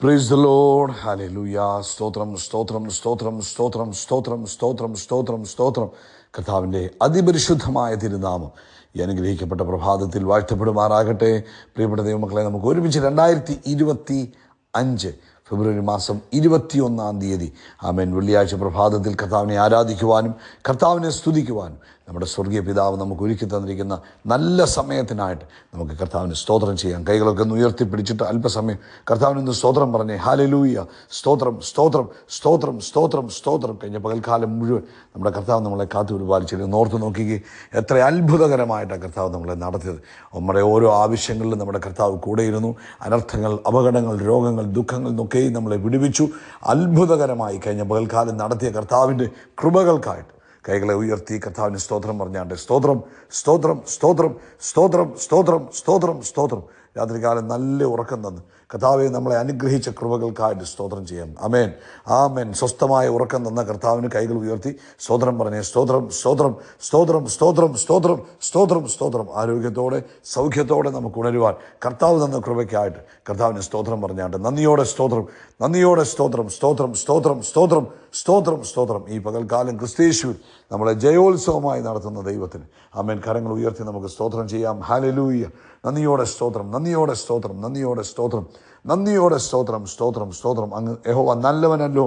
Praise the Lord. Hallelujah. സ്തോത്രം സ്തോത്രം സ്തോത്രം സ്തോത്രം സ്തോത്രം സ്തോത്രം സ്തോത്രം സ്തോത്രം. കർത്താവിൻ്റെ അതിപരിശുദ്ധമായ തിരുനാമം ഈ അനുഗ്രഹിക്കപ്പെട്ട പ്രഭാതത്തിൽ വാഴ്ത്തപ്പെടുമാറാകട്ടെ. പ്രിയപ്പെട്ട ദൈവമക്കളെ, നമുക്ക് ഒരുമിച്ച് 2025 ഫെബ്രുവരി മാസം 21-ാം തീയതി ആമേൻ വെള്ളിയാഴ്ച പ്രഭാതത്തിൽ കർത്താവിനെ ആരാധിക്കുവാനും കർത്താവിനെ സ്തുതിക്കുവാനും നമ്മുടെ സ്വർഗീയ പിതാവ് നമുക്ക് ഒരുക്കി തന്നിരിക്കുന്ന നല്ല സമയത്തിനായിട്ട് നമുക്ക് കർത്താവിന് സ്തോത്രം ചെയ്യാം. കൈകളൊക്കെ ഒന്ന് ഉയർത്തിപ്പിടിച്ചിട്ട് അല്പസമയം കർത്താവിനൊന്ന് സ്തോത്രം പറഞ്ഞേ. ഹല്ലേലൂയ. സ്തോത്രം സ്തോത്രം സ്തോത്രം സ്തോത്രം സ്തോത്രം. കഴിഞ്ഞ പകൽക്കാലം മുഴുവൻ നമ്മുടെ കർത്താവ് നമ്മളെ കാത്തു പരിപാലിച്ചിരുന്നു. ഓർത്ത് നോക്കിക്കേ, എത്ര അത്ഭുതകരമായിട്ടാണ് കർത്താവ് നമ്മളെ നടത്തിയത്. നമ്മുടെ ഓരോ ആവശ്യങ്ങളിലും നമ്മുടെ കർത്താവ് കൂടെയിരുന്നു. അനർത്ഥങ്ങൾ, അപകടങ്ങൾ, രോഗങ്ങൾ, ദുഃഖങ്ങൾ എന്നൊക്കെയും നമ്മളെ വിടുവിച്ചു. അത്ഭുതകരമായി കഴിഞ്ഞ പകൽക്കാലം നടത്തിയ കർത്താവിൻ്റെ കൃപകൾക്കായിട്ട് കൈകളെ ഉയർത്തി കർത്താവിന് സ്തോത്രം പറഞ്ഞാണ്ട് സ്തോത്രം സ്തോത്രം സ്തോത്രം സ്തോത്രം സ്തോത്രം സ്തോത്രം സ്തോത്രം. രാത്രികാലം നല്ല ഉറക്കം തന്ന് കർത്താവെ നമ്മളെ അനുഗ്രഹിച്ച കൃപകൾക്കായിട്ട് സ്തോത്രം ചെയ്യാം. ആമേൻ ആമേൻ. സ്വസ്ഥമായ ഉറക്കം തന്ന കർത്താവിന് കൈകൾ ഉയർത്തി സ്തോത്രം പറഞ്ഞേ. സ്തോത്രം സ്തോത്രം സ്തോത്രം സ്തോത്രം സ്തോത്രം സ്തോത്രം സ്തോത്രം. ആരോഗ്യത്തോടെ സൗഖ്യത്തോടെ നമുക്ക് ഉണരുവാൻ കർത്താവ് തന്ന കൃപയ്ക്കായിട്ട് കർത്താവിന് സ്തോത്രം പറഞ്ഞാണ്ട് നന്ദിയോടെ സ്തോത്രം നന്ദിയോടെ സ്തോത്രം സ്തോത്രം സ്തോത്രം സ്തോത്രം സ്തോത്രം സ്തോത്രം. ഈ പകൽക്കാലം ക്രിസ്തയേശുവിൽ നമ്മളെ ജയോത്സവമായി നടത്തുന്ന ദൈവത്തിന് ആമേൻ കരങ്ങൾ ഉയർത്തി നമുക്ക് സ്തോത്രം ചെയ്യാം. ഹല്ലേലൂയ. നന്ദിയോടെ സ്തോത്രം നന്ദിയോടെ സ്തോത്രം നന്ദിയോടെ സ്തോത്രം നന്ദിയോടെ സ്തോത്രം സ്തോത്രം സ്തോത്രം. അങ്ങ് യഹോവ നല്ലവനല്ലോ,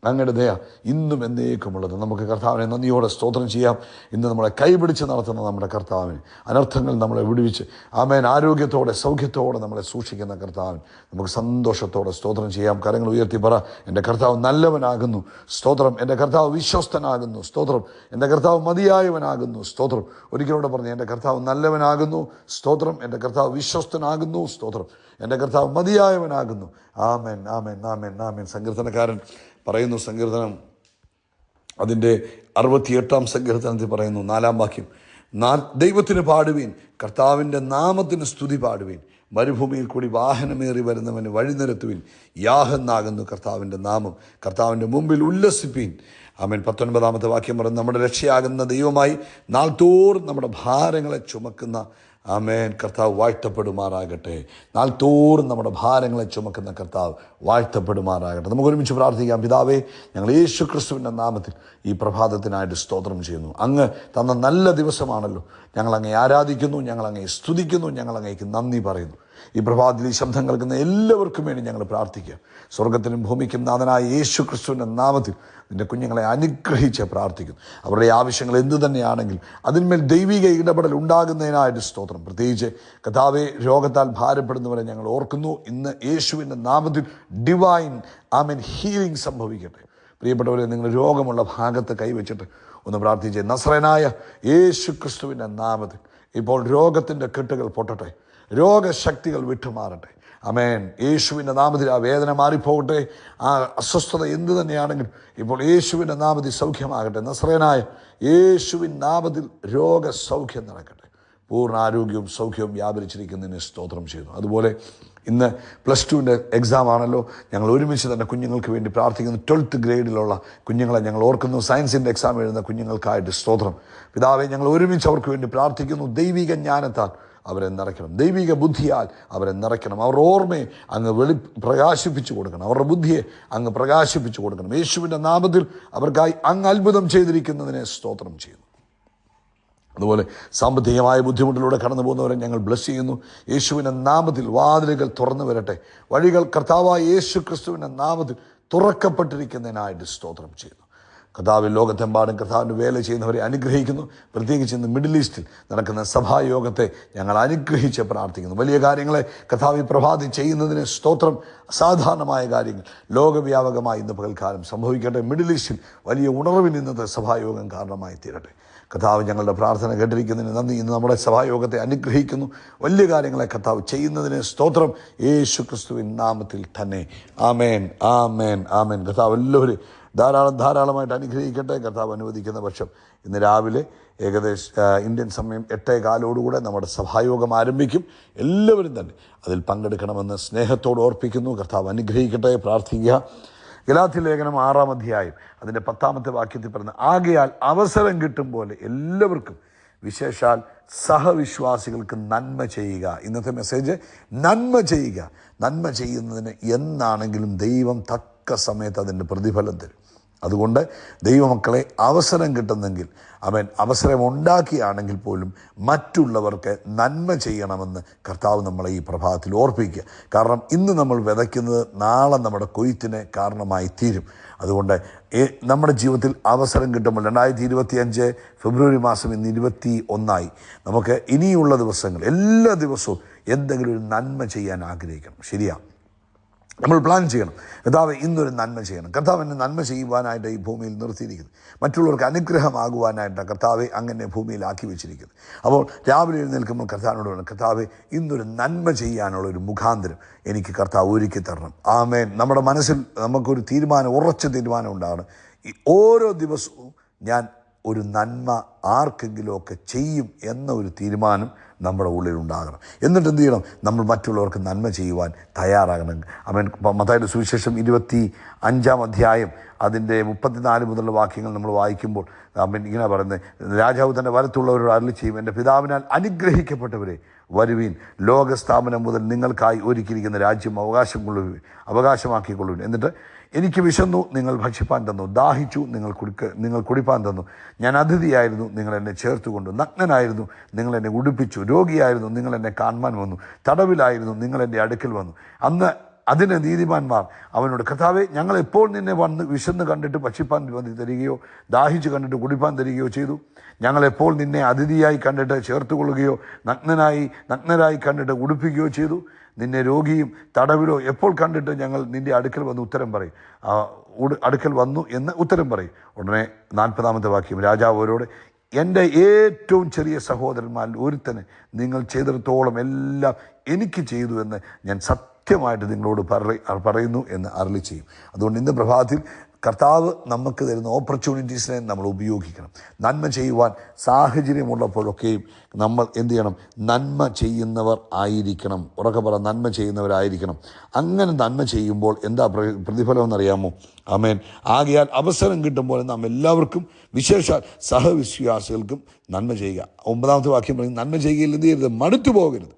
അങ്ങയുടെ ദയ ഇന്നും എന്നേക്കുമുള്ളത്. നമുക്ക് കർത്താവിനെ നന്ദിയോടെ സ്തോത്രം ചെയ്യാം. ഇന്ന് നമ്മളെ കൈപിടിച്ച് നടത്തുന്ന നമ്മുടെ കർത്താവിന്, അനർത്ഥങ്ങൾ നമ്മളെ വിടുവിച്ച് ആമേൻ ആരോഗ്യത്തോടെ സൗഖ്യത്തോടെ നമ്മളെ സൂക്ഷിക്കുന്ന കർത്താവിന് നമുക്ക് സന്തോഷത്തോടെ സ്തോത്രം ചെയ്യാം. കരങ്ങൾ ഉയർത്തി പറ, എൻ്റെ കർത്താവ് നല്ലവനാകുന്നു. സ്തോത്രം. എൻ്റെ കർത്താവ് വിശ്വസ്തനാകുന്നു. സ്തോത്രം. എൻ്റെ കർത്താവ് മതിയായവനാകുന്നു. സ്തോത്രം. ഒരിക്കലൂടെ പറഞ്ഞു, എൻ്റെ കർത്താവ് നല്ലവനാകുന്നു. സ്തോത്രം. എൻ്റെ കർത്താവ് വിശ്വസ്തനാകുന്നു. സ്തോത്രം. എൻ്റെ കർത്താവ് മതിയായവനാകുന്നു. ആമേൻ ആമേൻ ആമേൻ ആമേൻ. സങ്കീർത്തനക്കാരൻ പറയുന്നു, സങ്കീർത്തനം അതിൻ്റെ 68-ാം സങ്കീർത്തനത്തിൽ പറയുന്നു, 4-ാം വാക്യം, ദൈവത്തിന് പാടുവീൻ, കർത്താവിൻ്റെ നാമത്തിന് സ്തുതി പാടുവീൻ, മരുഭൂമിയിൽ കൂടി വാഹനമേറി വരുന്നവന് വഴി നിരത്തുവിൻ, യാഹെന്നാകുന്നു കർത്താവിൻ്റെ നാമം, കർത്താവിൻ്റെ മുമ്പിൽ ഉല്ലസിപ്പീൻ. ആമേൻ. 19-ാമത്തെ വാക്യം പറയുന്നത്, നമ്മുടെ രക്ഷയാകുന്ന ദൈവമായി നാൾതോറും നമ്മുടെ ഭാരങ്ങളെ ചുമക്കുന്ന ആമേൻ കർത്താവ് വാഴ്ത്തപ്പെടുമാറാകട്ടെ. നാൾതോറും നമ്മുടെ ഭാരങ്ങളെ ചുമക്കുന്ന കർത്താവ് വാഴ്ത്തപ്പെടുമാറാകട്ടെ. നമുക്ക് ഒരുമിച്ച് പ്രാർത്ഥിക്കാം. പിതാവേ, ഞങ്ങൾ യേശു ക്രിസ്തുവിൻ്റെ നാമത്തിൽ ഈ പ്രഭാതത്തിനായിട്ട് സ്തോത്രം ചെയ്യുന്നു. അങ്ങ് തന്ന നല്ല ദിവസമാണല്ലോ. ഞങ്ങളങ്ങേ ആരാധിക്കുന്നു, ഞങ്ങളങ്ങേ സ്തുതിക്കുന്നു, ഞങ്ങളങ്ങേക്ക് നന്ദി പറയുന്നു. ഈ പ്രഭാതത്തിൽ ഈ ശബ്ദം കേൾക്കുന്ന എല്ലാവർക്കും വേണ്ടി ഞങ്ങൾ പ്രാർത്ഥിക്കുക. സ്വർഗത്തിനും ഭൂമിക്കും നാഥനായ യേശു ക്രിസ്തുവിൻ്റെ നാമത്തിൽ നിൻ്റെ കുഞ്ഞുങ്ങളെ അനുഗ്രഹിച്ച് പ്രാർത്ഥിക്കുന്നു. അവരുടെ ആവശ്യങ്ങൾ എന്തു തന്നെയാണെങ്കിൽ അതിന്മേൽ ദൈവിക ഇടപെടൽ ഉണ്ടാകുന്നതിനായിട്ട് സ്തോത്രം. പ്രത്യേകിച്ച് കർത്താവേ, രോഗത്താൽ ഭാരപ്പെടുന്നവരെ ഞങ്ങൾ ഓർക്കുന്നു. ഇന്ന് യേശുവിൻ്റെ നാമത്തിൽ ഡിവൈൻ ആമേൻ ഹീലിംഗ് സംഭവിക്കട്ടെ. പ്രിയപ്പെട്ടവരെ, നിങ്ങൾ രോഗമുള്ള ഭാഗത്ത് കൈവച്ചിട്ട് ഒന്ന് പ്രാർത്ഥിച്ചേ. നസ്രയനായ യേശു ക്രിസ്തുവിൻ്റെ നാമത്തിൽ ഇപ്പോൾ രോഗത്തിൻ്റെ കെട്ടുകൾ പൊട്ടട്ടെ, രോഗശക്തികൾ വിട്ടുമാറട്ടെ. ആമേൻ. യേശുവിൻ്റെ നാമത്തിൽ ആ വേദന മാറിപ്പോകട്ടെ. ആ അസ്വസ്ഥത എന്തു തന്നെയാണെങ്കിലും ഇപ്പോൾ യേശുവിൻ്റെ നാമത്തിൽ സൗഖ്യമാകട്ടെ. നസ്രയനായ യേശുവിൻ നാമത്തിൽ രോഗസൗഖ്യം നടക്കട്ടെ. പൂർണ്ണ ആരോഗ്യവും സൗഖ്യവും വ്യാപരിച്ചിരിക്കുന്നതിന് സ്തോത്രം ചെയ്യുന്നു. അതുപോലെ ഇന്ന് +2 എക്സാം ആണല്ലോ. ഞങ്ങൾ ഒരുമിച്ച് തന്നെ കുഞ്ഞുങ്ങൾക്ക് വേണ്ടി പ്രാർത്ഥിക്കുന്നു. 12th ഗ്രേഡിലുള്ള കുഞ്ഞുങ്ങളെ ഞങ്ങൾ ഓർക്കുന്നു. സയൻസിൻ്റെ എക്സാം എഴുതുന്ന കുഞ്ഞുങ്ങൾക്കായിട്ട് സ്തോത്രം. പിതാവേ, ഞങ്ങൾ ഒരുമിച്ച് അവർക്ക് വേണ്ടി പ്രാർത്ഥിക്കുന്നു. ദൈവിക ജ്ഞാനത്താൽ അവരെ നിറയ്ക്കണം, ദൈവിക ബുദ്ധിയാൽ അവരെ നിറയ്ക്കണം. അവരുടെ ഓർമ്മയെ അങ്ങ് പ്രകാശിപ്പിച്ചു കൊടുക്കണം, അവരുടെ ബുദ്ധിയെ അങ്ങ് പ്രകാശിപ്പിച്ചു കൊടുക്കണം. യേശുവിൻ്റെ നാമത്തിൽ അവർക്കായി അങ്ങ് അത്ഭുതം ചെയ്തിരിക്കുന്നതിനെ സ്തോത്രം ചെയ്യുന്നു. അതുപോലെ സാമ്പത്തികമായ ബുദ്ധിമുട്ടിലൂടെ കടന്നു പോകുന്നവരെ ഞങ്ങൾ ബ്ലസ് ചെയ്യുന്നു. യേശുവിൻ്റെ നാമത്തിൽ വാതിലുകൾ തുറന്നു വരട്ടെ. വഴികൾ കർത്താവായ യേശു ക്രിസ്തുവിൻ്റെ നാമത്തിൽ തുറക്കപ്പെട്ടിരിക്കുന്നതിനായിട്ട് സ്തോത്രം ചെയ്യുന്നു. കർത്താവിൽ ലോകത്തെമ്പാടും കർത്താവിൻ്റെ വേല ചെയ്യുന്നവരെ അനുഗ്രഹിക്കുന്നു. പ്രത്യേകിച്ച് ഇന്ന് മിഡിൽ ഈസ്റ്റിൽ നടക്കുന്ന സഭായോഗത്തെ ഞങ്ങൾ അനുഗ്രഹിച്ച് പ്രാർത്ഥിക്കുന്നു. വലിയ കാര്യങ്ങളെ കർത്താവ് പ്രഭാതി ചെയ്യുന്നതിന് സ്തോത്രം. അസാധാരണമായ കാര്യങ്ങൾ ലോകവ്യാപകമായി ഇന്ന് പകൽക്കാലം സംഭവിക്കട്ടെ. മിഡിൽ ഈസ്റ്റിൽ വലിയ ഉണർവിന് ഇന്നത്തെ സഭായോഗം കാരണമായി തീരട്ടെ. കർത്താവ് ഞങ്ങളുടെ പ്രാർത്ഥന കേട്ടിരിക്കുന്നതിന് നന്ദി. ഇന്ന് നമ്മുടെ സഭായോഗത്തെ അനുഗ്രഹിക്കുന്നു. വലിയ കാര്യങ്ങളെ കർത്താവ് ചെയ്യുന്നതിന് സ്തോത്രം. യേശു ക്രിസ്തുവിൻ നാമത്തിൽ തന്നെ. ആമേൻ ആമേൻ ആമേൻ. കർത്താവ് എല്ലാവരും ധാരാളമായിട്ട് അനുഗ്രഹിക്കട്ടെ. കർത്താവ് അനുവദിക്കുന്ന പക്ഷം ഇന്ന് രാവിലെ ഏകദേശം ഇന്ത്യൻ സമയം 8:15 നമ്മുടെ സഭായോഗം ആരംഭിക്കും. എല്ലാവരും തന്നെ അതിൽ പങ്കെടുക്കണമെന്ന് സ്നേഹത്തോട് ഓർപ്പിക്കുന്നു. കർത്താവ് അനുഗ്രഹിക്കട്ടെ. പ്രാർത്ഥിക്കുക. ഗലാത്യ ലേഖനം 6-ാം അധ്യായം അതിൻ്റെ 10-ാമത്തെ വാക്യത്തിൽ പറയുന്നത്, ആകയാൽ അവസരം കിട്ടും പോലെ എല്ലാവർക്കും വിശേഷാൽ സഹവിശ്വാസികൾക്ക് നന്മ ചെയ്യുക. ഇന്നത്തെ മെസ്സേജ് നന്മ ചെയ്യുക. നന്മ ചെയ്യുന്നതിന് എന്നാണെങ്കിലും ദൈവം തക്ക സമയത്ത് അതിൻ്റെ പ്രതിഫലം തരും. അതുകൊണ്ട് ദൈവമക്കളെ അവസരം കിട്ടുന്നെങ്കിൽ അവസരം ഉണ്ടാക്കിയാണെങ്കിൽ പോലും മറ്റുള്ളവർക്ക് നന്മ ചെയ്യണമെന്ന് കർത്താവ് നമ്മളെ ഈ പ്രഭാതത്തിൽ ഓർപ്പിക്കുക. കാരണം ഇന്ന് നമ്മൾ വിതയ്ക്കുന്നത് നാളെ നമ്മുടെ കൊയ്ത്തിന് കാരണമായി തീരും. അതുകൊണ്ട് നമ്മുടെ ജീവിതത്തിൽ അവസരം കിട്ടുമ്പോൾ 2025 ഫെബ്രുവരി മാസം ഇന്ന് 21 നമുക്ക് ഇനിയുള്ള ദിവസങ്ങൾ എല്ലാ ദിവസവും എന്തെങ്കിലും ഒരു നന്മ ചെയ്യാൻ ആഗ്രഹിക്കണം. ശരിയാണ്, നമ്മൾ പ്ലാൻ ചെയ്യണം. കർത്താവ് ഇന്നൊരു നന്മ ചെയ്യണം. കർത്താവ് എന്നെ നന്മ ചെയ്യുവാനായിട്ട് ഈ ഭൂമിയിൽ നിർത്തിയിരിക്കുന്നത്, മറ്റുള്ളവർക്ക് അനുഗ്രഹമാകുവാനായിട്ടാണ് കർത്താവെ അങ്ങനെ ഭൂമിയിലാക്കി വെച്ചിരിക്കുന്നത്. അപ്പോൾ രാവിലെ എഴുന്നേൽക്കുമ്പോൾ കർത്താവിനോട് വേണം, കർത്താവെ ഇന്നൊരു നന്മ ചെയ്യാനുള്ളൊരു മുഖാന്തരം എനിക്ക് കർത്താവ് ഒരുക്കി തരണം. ആമേൻ. നമ്മുടെ മനസ്സിൽ നമുക്കൊരു തീരുമാനം, ഉറച്ച തീരുമാനം ഉണ്ടാകണം. ഓരോ ദിവസവും ഞാൻ ഒരു നന്മ ആർക്കെങ്കിലുമൊക്കെ ചെയ്യും എന്ന ഒരു തീരുമാനം നമ്മുടെ ഉള്ളിൽ ഉണ്ടാകണം. എന്നിട്ട് എന്ത് ചെയ്യണം? നമ്മൾ മറ്റുള്ളവർക്ക് നന്മ ചെയ്യുവാൻ തയ്യാറാകണം. മത്തായിയുടെ സുവിശേഷം 25 അധ്യായം അതിൻ്റെ 34 മുതലുള്ള വാക്യങ്ങൾ നമ്മൾ വായിക്കുമ്പോൾ ഇങ്ങനെ പറയുന്നത്, രാജാവ് തൻ്റെ വലത്തുള്ളവരോട് അരുളി ചെയ്യും, എൻ്റെ പിതാവിനാൽ അനുഗ്രഹിക്കപ്പെട്ടവരെ വരുവീൻ, ലോകസ്ഥാപനം മുതൽ നിങ്ങൾക്കായി ഒരുക്കിയിരിക്കുന്ന രാജ്യം അവകാശമാക്കിക്കൊള്ളുവിൻ. എന്നിട്ട് എനിക്ക് വിശന്നു, നിങ്ങൾ ഭക്ഷിപ്പാൻ തന്നു, ദാഹിച്ചു, നിങ്ങൾ കുടിപ്പാൻ തന്നു, ഞാൻ അതിഥിയായിരുന്നു, നിങ്ങൾ എന്നെ ചേർത്തുകൊണ്ടു, നഗ്നനായിരുന്നു, നിങ്ങൾ എന്നെ ഉടുപ്പിച്ചു, രോഗിയായിരുന്നു, നിങ്ങൾ എന്നെ കാണുവാൻ വന്നു, തടവിലായിരുന്നു, നിങ്ങൾ എൻ്റെ അടുക്കൽ വന്നു. അന്ന് അതിന് നീതിമാന്മാർ അവനോട്, കർത്താവേ, ഞങ്ങൾ എപ്പോൾ നിന്നെ വന്ന് വിശന്ന് കണ്ടിട്ട് ഭക്ഷിപ്പാൻ തരികയോ ദാഹിച്ച് കണ്ടിട്ട് കുടിപ്പാൻ തരികയോ ചെയ്തു? ഞങ്ങളെപ്പോൾ നിന്നെ അതിഥിയായി കണ്ടിട്ട് ചേർത്തുകൊള്ളുകയോ നഗ്നരായി കണ്ടിട്ട് ഉടുപ്പിക്കുകയോ ചെയ്തു? നിന്നെ രോഗിയും തടവിലോ എപ്പോൾ കണ്ടിട്ട് ഞങ്ങൾ നിൻ്റെ അടുക്കൽ വന്ന് ഉത്തരം പറയും? അടുക്കൽ വന്നു എന്ന് ഉത്തരം പറയും. ഉടനെ 40-ാമത്തെ വാക്യം, രാജാവ് അവരോട്, എൻ്റെ ഏറ്റവും ചെറിയ സഹോദരന്മാരിൽ ഒരുത്തന് നിങ്ങൾ ചെയ്തിടത്തോളം എല്ലാം എനിക്ക് ചെയ്തു എന്ന് ഞാൻ സത്യമായിട്ട് നിങ്ങളോട് പറയുന്നു എന്ന് അരുളി ചെയ്യും. അതുകൊണ്ട് ഇന്ന് പ്രഭാതത്തിൽ കർത്താവ് നമുക്ക് തരുന്ന ഓപ്പർച്യൂണിറ്റീസിനെ നമ്മൾ ഉപയോഗിക്കണം. നന്മ ചെയ്യുവാൻ സാഹചര്യമുള്ളപ്പോഴൊക്കെയും നമ്മൾ എന്ത് ചെയ്യണം? നന്മ ചെയ്യുന്നവർ ആയിരിക്കണം. ഉറക്കെ പറ, നന്മ ചെയ്യുന്നവരായിരിക്കണം. അങ്ങനെ നന്മ ചെയ്യുമ്പോൾ എന്താ പ്രതിഫലം എന്നറിയാമോ? ആമേൻ. ആകയാൽ അവസരം കിട്ടുമ്പോൾ നാം എല്ലാവർക്കും, വിശേഷാൽ സഹവിശ്വാസികൾക്കും നന്മ ചെയ്യുക. 9-ാമത്തെ വാക്യം പറയും, നന്മ ചെയ്യുകയിൽ എന്ത് ചെയ്യരുത്? മടുത്തു പോകരുത്.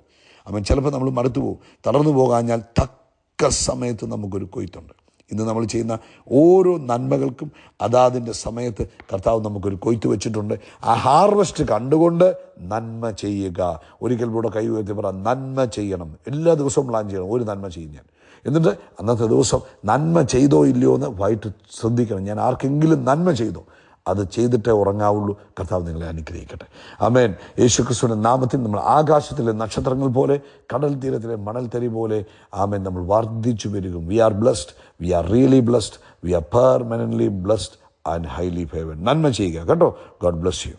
ചിലപ്പോൾ നമ്മൾ മടുത്തു പോകും. തളർന്നു പോകാഞ്ഞാൽ തക്ക സമയത്ത് നമുക്കൊരു കൊയ്ത്തുണ്ട്. ഇന്ന് നമ്മൾ ചെയ്യുന്ന ഓരോ നന്മകൾക്കും അതാതിൻ്റെ സമയത്ത് കർത്താവ് നമുക്കൊരു കൊയ്ത്ത് വെച്ചിട്ടുണ്ട്. ആ ഹാർവസ്റ്റ് കണ്ടുകൊണ്ട് നന്മ ചെയ്യുക. ഒരിക്കൽ കൂടെ കൈ ഉയർത്തി പറ, നന്മ ചെയ്യണം. എല്ലാ ദിവസവും പ്ലാൻ ചെയ്യണം, ഒരു നന്മ ചെയ്യും ഞാൻ. എന്നിട്ട് അന്നത്തെ ദിവസം നന്മ ചെയ്തോ ഇല്ലയോ എന്ന് വൈകിട്ട് ശ്രദ്ധിക്കണം. ഞാൻ ആർക്കെങ്കിലും നന്മ ചെയ്തോ? അത് ചെയ്തിട്ടേ ഉറങ്ങാവുള്ളൂ. കർത്താവ് നിങ്ങളെ അനുഗ്രഹിക്കട്ടെ. ആമേൻ. യേശുക്രിസ്തുവിന്റെ നാമത്തിൽ നമ്മൾ ആകാശത്തിലെ നക്ഷത്രങ്ങൾ പോലെ, കടൽ തീരത്തിലെ മണൽത്തരി പോലെ, ആമേൻ, നമ്മൾ വർദ്ധിച്ചു വരികയും we are blessed, we are really blessed, we are permanently blessed and highly favoured. നന്മ ചെയ്യുക കേട്ടോ. God bless U.